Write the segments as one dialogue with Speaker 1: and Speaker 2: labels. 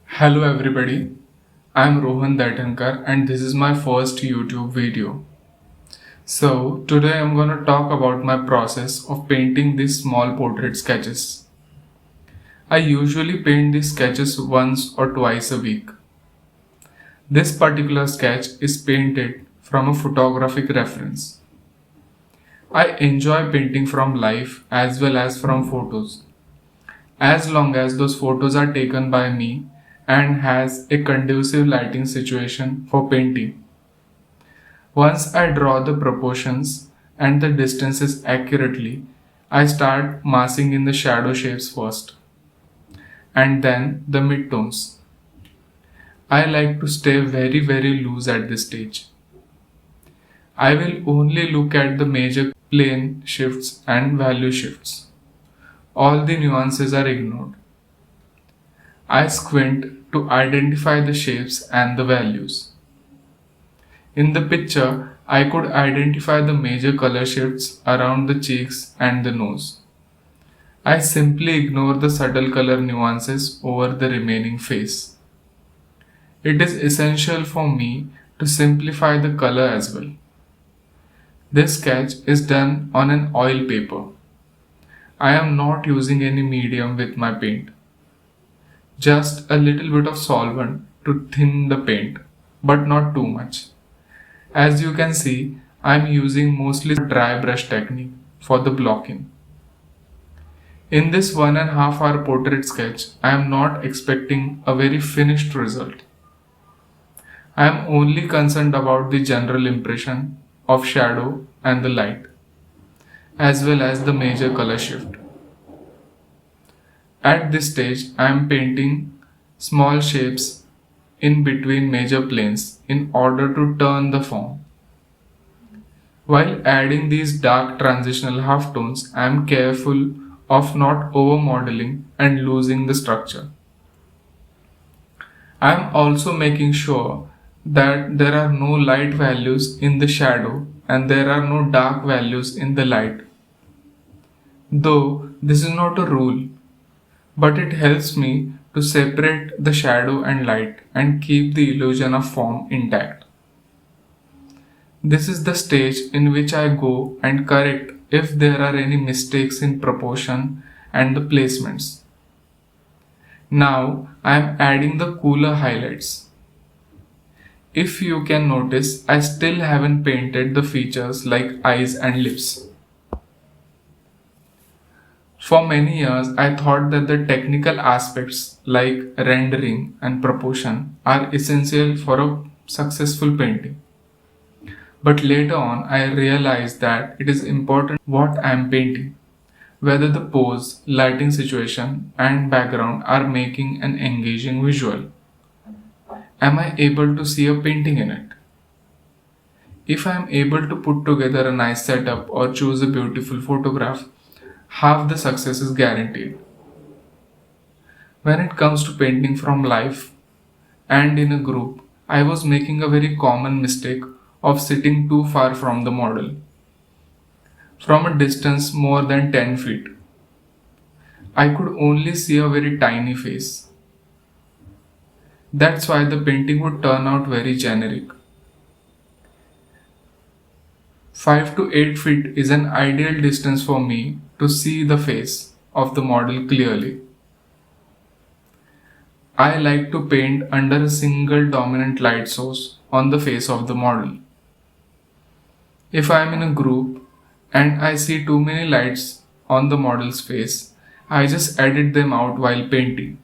Speaker 1: Hello everybody, I am Rohan Daitankar and this is my first YouTube video. So today I am gonna talk about my process of painting these small portrait sketches. I usually paint these sketches once or twice a week. This particular sketch is painted from a photographic reference. I enjoy painting from life as well as from photos, as long as those photos are taken by me and has a conducive lighting situation for painting. Once I draw the proportions and the distances accurately, I start massing in the shadow shapes first and then the midtones. I like to stay very loose at this stage. I will only look at the major plane shifts and value shifts. All the nuances are ignored. I squint to identify the shapes and the values. In the picture, I could identify the major color shifts around the cheeks and the nose. I simply ignore the subtle color nuances over the remaining face. It is essential for me to simplify the color as well. This sketch is done on an oil paper. I am not using any medium with my paint. Just a little bit of solvent to thin the paint, but not too much. As you can see, I am using mostly dry brush technique for the blocking. In this 1.5 hour portrait sketch, I am not expecting a very finished result. I am only concerned about the general impression of shadow and the light, as well as the major color shift. At this stage, I am painting small shapes in between major planes in order to turn the form. While adding these dark transitional halftones, I am careful of not over modeling and losing the structure. I am also making sure that there are no light values in the shadow and there are no dark values in the light. Though this is not a rule, but it helps me to separate the shadow and light and keep the illusion of form intact. This is the stage in which I go and correct if there are any mistakes in proportion and the placements. Now I am adding the cooler highlights. If you can notice, I still haven't painted the features like eyes and lips. For many years, I thought that the technical aspects like rendering and proportion are essential for a successful painting. But later on, I realized that it is important what I am painting, whether the pose, lighting situation, and background are making an engaging visual. Am I able to see a painting in it? If I am able to put together a nice setup or choose a beautiful photograph, half the success is guaranteed. When it comes to painting from life and in a group, I was making a very common mistake of sitting too far from the model, from a distance more than 10 feet. I could only see a very tiny face. That's why the painting would turn out very generic. 5 to 8 feet is an ideal distance for me to see the face of the model clearly. I like to paint under a single dominant light source on the face of the model. If I am in a group and I see too many lights on the model's face, I just edit them out while painting.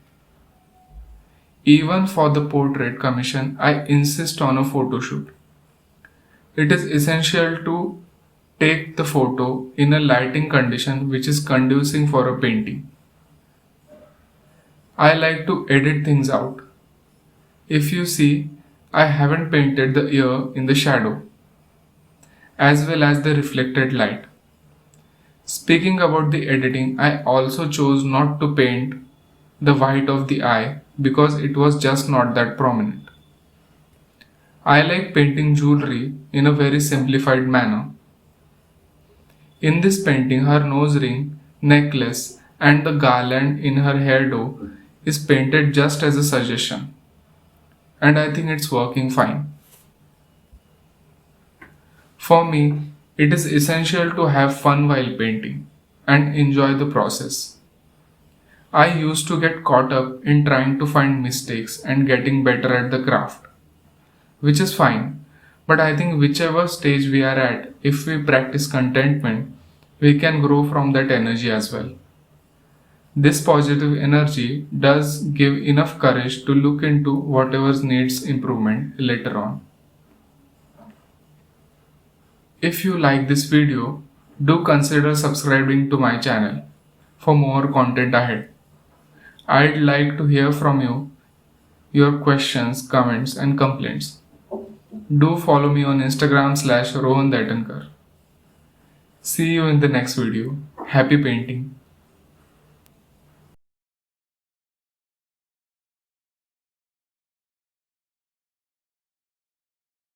Speaker 1: Even for the portrait commission, I insist on a photo shoot. It is essential to take the photo in a lighting condition which is conducive for a painting. I like to edit things out. If you see, I haven't painted the ear in the shadow, as well as the reflected light. Speaking about the editing, I also chose not to paint the white of the eye because it was just not that prominent. I like painting jewelry in a very simplified manner. In this painting, her nose ring, necklace, and the garland in her hairdo is painted just as a suggestion, and I think it's working fine. For me, it is essential to have fun while painting and enjoy the process. I used to get caught up in trying to find mistakes and getting better at the craft, which is fine. But I think whichever stage we are at, if we practice contentment, we can grow from that energy as well. This positive energy does give enough courage to look into whatever needs improvement later on. If you like this video, do consider subscribing to my channel for more content ahead. I'd like to hear from you, your questions, comments, and complaints. Do follow me on Instagram /Rohan Daitankar. See you in the next video. Happy painting.